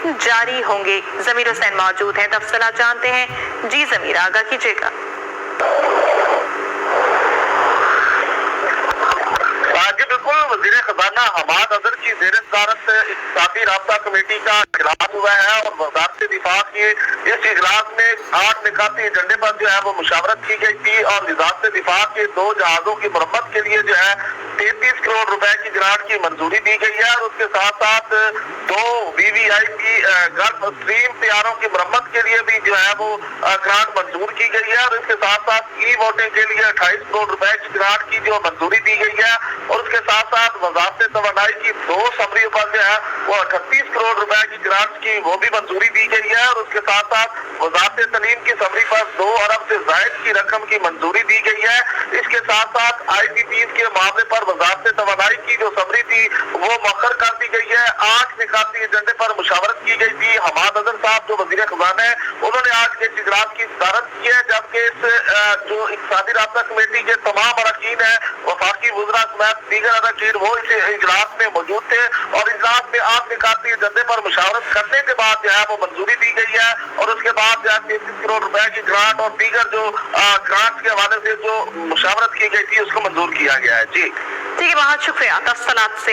जारी होंगे। जमीर हुसैन मौजूद हैं, तफसीलात जानते हैं। जी जमीर, आगाह कीजिएगा। जी बिल्कुल, वज़ीर ख़ज़ाना हमाद अज़हर की ज़ेर सदारत इक़्तिसादी राब्ता कमेटी का इजलास हुआ है और वज़ारत दिफा की इस इजलास में 8 निकाती एजेंडे पर जो है वो मुशावरत की गई थी और वज़ारत दिफा के 2 जहाज़ों की मरम्मत के लिए जो है 33 करोड़ रुपए की ग्रांट की मंजूरी दी गई है और उसके साथ साथ 2 VVIP गल्फ स्ट्रीम तैयारों की मरम्मत के लिए भी जो है वो ग्रांट मंजूर की गई है और इसके साथ साथ ई वोटिंग के लिए 28 करोड़ रुपए की ग्रांट की जो मंजूरी दी गई है और उसके साथ साथ वज़ारत तवानाई की 2 समरियों पर जो है वो 38 करोड़ रुपए की ग्रांट की वो भी मंजूरी दी गई है और उसके साथ साथ वज़ारत तलीम की समरी पर 2 अरब से ज़ायद की रकम की मंजूरी दी गई है। इसके साथ साथ IPPs के मामले पर वज़ारत तवानाई की जो समरी थी वो मौखर कर दी गई है। 8 निकाती एजेंडे पर मुशावरत की गई थी। हमाद अज़हर साहब जो वज़ीर ख़ज़ाना है उन्होंने आज के इजलास की सदारत की है, जबकि इस जो इक़्तिसादी राब्ता कमेटी के तमाम अरकान है वफाकी वज़रा समेत दीगर अरकान वो इस इजलास में मौजूद थे और इजलास में 8 निकाती एजेंडे पर मुशावरत करने के बाद जो है वो मंजूरी दी गई है और उसके बाद जो है 33 करोड़ रुपए की ग्रांट और दीगर जो ग्रांट के हवाले से जो मुशावरत की गई थी उसको मंजूर किया गया है। जी ठीक है, बहुत शुक्रिया तफसीलात से।